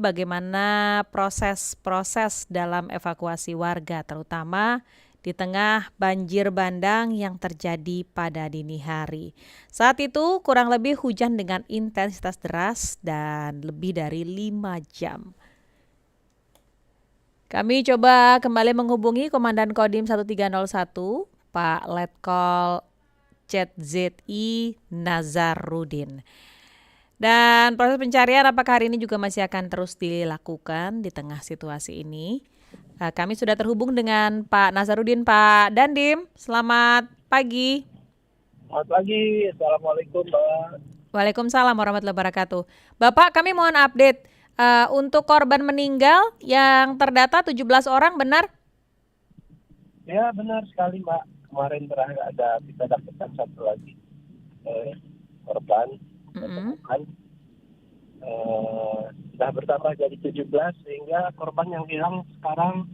Bagaimana proses-proses dalam evakuasi warga, terutama di tengah banjir bandang yang terjadi pada dini hari. Saat itu kurang lebih hujan dengan intensitas deras dan lebih dari 5 jam. Kami coba kembali menghubungi Komandan Kodim 1301, Pak Letkol ZZI Nazarudin. Dan proses pencarian apakah hari ini juga masih akan terus dilakukan di tengah situasi ini? Kami sudah terhubung dengan Pak Nazarudin, Pak Dandim. Selamat pagi. Selamat pagi, Assalamualaikum Mbak. Waalaikumsalam warahmatullahi wabarakatuh. Bapak, kami mohon update untuk korban meninggal yang terdata 17 orang, benar? Ya benar sekali Mbak, kemarin terakhir kita dapatkan satu lagi korban temukan. Sudah bertambah jadi 17 sehingga korban yang hilang sekarang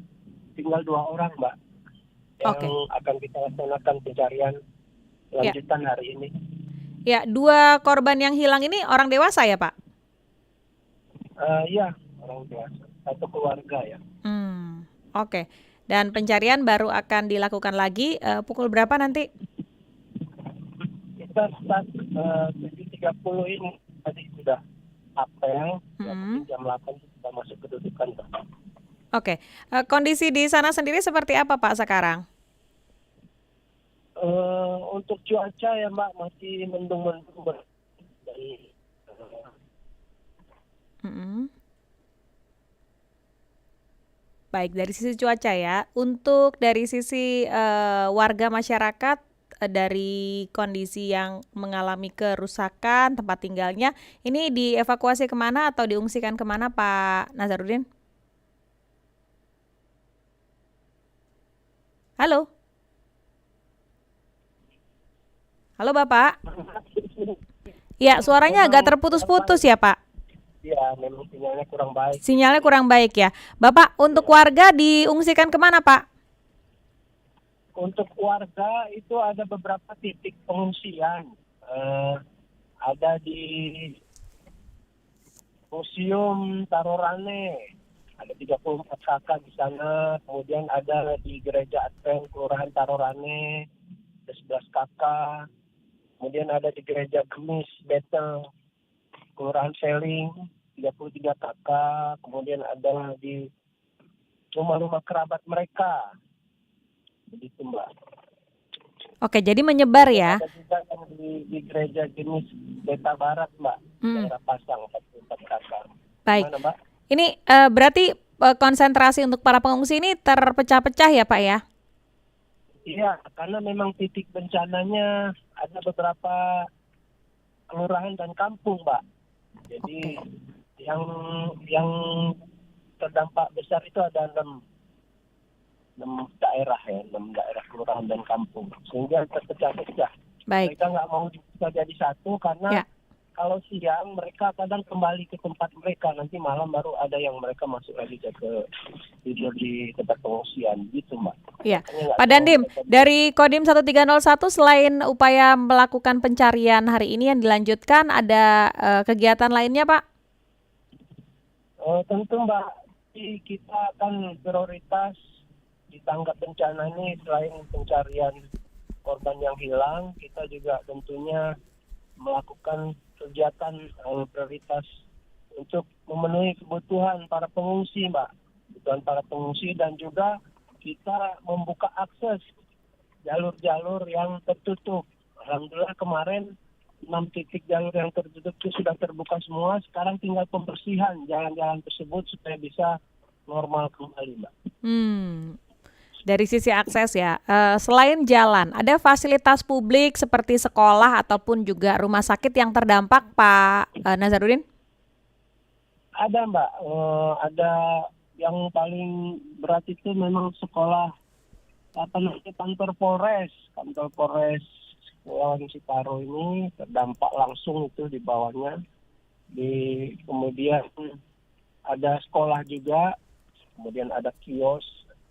tinggal 2 orang Mbak yang akan kita laksanakan pencarian lanjutan hari ini. Ya, 2 korban yang hilang ini orang dewasa ya Pak? Iya, orang dewasa, satu keluarga ya. Oke. Dan pencarian baru akan dilakukan lagi pukul berapa nanti? Kita start 7.30 ini tadi sudah apel, jam 8 kita masuk kedudukan. Oke. Kondisi di sana sendiri seperti apa Pak sekarang? Untuk cuaca ya Mbak masih mendung-mendung dari Baik, dari sisi cuaca ya. Untuk dari sisi warga masyarakat, dari kondisi yang mengalami kerusakan tempat tinggalnya, ini dievakuasi kemana atau diungsikan kemana Pak Nazarudin? Halo? Halo Bapak? Ya, suaranya agak terputus-putus ya Pak. Ya, memang sinyalnya kurang baik. Sinyalnya kurang baik ya. Bapak, untuk warga diungsikan kemana Pak? Untuk warga itu ada beberapa titik pengungsian. Ada di Museum Tarorane, ada 34 kakak di sana. Kemudian ada di Gereja Advent Kelurahan Tarorane, ada 11 kakak. Kemudian ada di Gereja Gemis Betel Kelurahan Seling, 33 kakak. Kemudian ada di rumah-rumah kerabat mereka. Begitu Mbak. Oke, jadi menyebar ya? Ada juga yang di Gereja Gemis Beta Barat Mbak, daerah Pasang, 44 kakak. Baik. Gimana, Mbak? Ini berarti konsentrasi untuk para pengungsi ini terpecah-pecah ya Pak ya? Iya, karena memang titik bencananya ada beberapa kelurahan dan kampung, Mbak. Jadi yang terdampak besar itu ada 6 daerah ya, 6 daerah kelurahan dan kampung. Sehingga terpecah-pecah. Baik. Mereka nggak mau bisa jadi satu karena kalau siang mereka kadang kembali ke tempat mereka, nanti malam baru ada yang mereka masuk lagi ke tidur di tempat pengungsian gitu Mbak. Iya, Pak Dandim, dari Kodim 1301 selain upaya melakukan pencarian hari ini yang dilanjutkan, ada kegiatan lainnya Pak? Tentu Mbak, kita akan prioritas di tanggap bencana ini selain pencarian korban yang hilang, kita juga tentunya melakukan kegiatan prioritas untuk memenuhi kebutuhan para pengungsi, Mbak. Kebutuhan para pengungsi dan juga kita membuka akses jalur-jalur yang tertutup. Alhamdulillah kemarin 6 titik jalur yang tertutup itu sudah terbuka semua. Sekarang tinggal pembersihan jalan-jalan tersebut supaya bisa normal kembali, Mbak. Dari sisi akses ya, selain jalan, ada fasilitas publik seperti sekolah ataupun juga rumah sakit yang terdampak, Pak Nazarudin? Ada Mbak, ada yang paling berat itu memang sekolah kantor Polres Kepulauan Sitaro ini terdampak langsung itu di bawahnya. Kemudian ada sekolah juga, kemudian ada kios,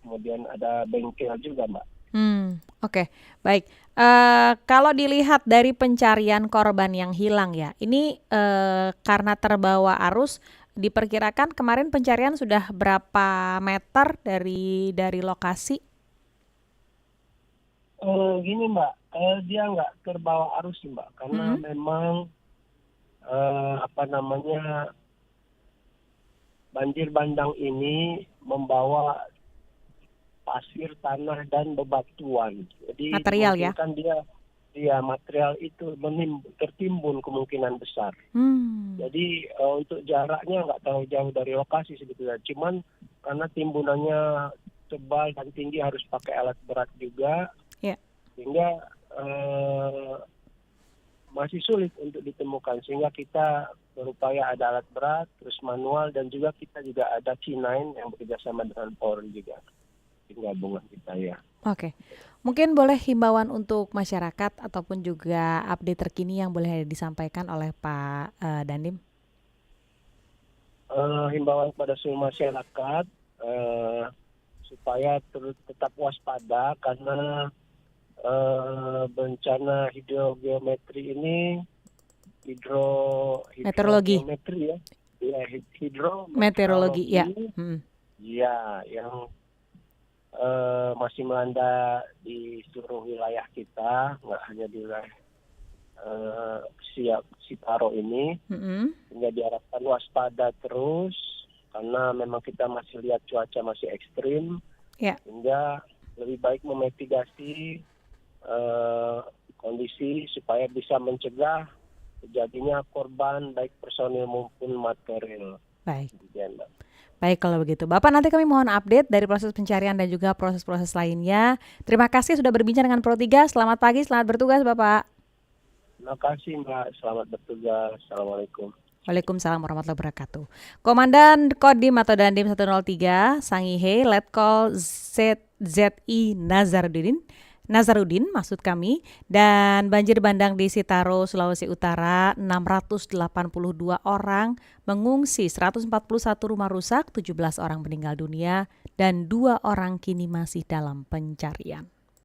kemudian ada bengkel juga, Mbak. Oke, baik. Kalau dilihat dari pencarian korban yang hilang ya, ini karena terbawa arus, diperkirakan kemarin pencarian sudah berapa meter dari lokasi? Gini Mbak, dia nggak terbawa arus sih Mbak, karena Mm-mm. memang banjir bandang ini membawa pasir, tanah, dan bebatuan. Jadi Material ya? dimungkinkan dia material itu tertimbun kemungkinan besar. Hmm. Jadi untuk jaraknya nggak terlalu jauh dari lokasi sebetulnya. Cuman karena timbunannya tebal dan tinggi harus pakai alat berat juga, Ya. sehingga masih sulit untuk ditemukan. Sehingga kita berupaya ada alat berat, terus manual, dan juga kita juga ada C9 yang bekerja sama dengan Polri juga. Tim gabungan kita ya. Oke. Mungkin boleh himbauan untuk masyarakat ataupun juga update terkini yang boleh disampaikan oleh Pak Dandim? Himbauan kepada seluruh masyarakat supaya tetap waspada karena bencana hidrogeometri ini Meteorologi. hidrogeometri ya, Meteorologi ya. ya yang masih melanda di seluruh wilayah kita, nggak hanya di wilayah Sitaro ini, sehingga diharapkan waspada terus karena memang kita masih lihat cuaca masih ekstrim, sehingga lebih baik memitigasi kondisi supaya bisa mencegah terjadinya korban baik personil maupun material. Baik. Demikian, Mbak. Baik kalau begitu. Bapak, nanti kami mohon update dari proses pencarian dan juga proses-proses lainnya. Terima kasih sudah berbincang dengan Pro3. Selamat pagi, selamat bertugas Bapak. Terima kasih Mbak, selamat bertugas. Assalamualaikum. Waalaikumsalam warahmatullahi wabarakatuh. Komandan Kodim atau Dandim 103 Sangihe Letkol ZZI Nazarudin maksud kami, dan banjir bandang di Sitaro, Sulawesi Utara, 682 orang mengungsi, 141 rumah rusak, 17 orang meninggal dunia, dan 2 orang kini masih dalam pencarian.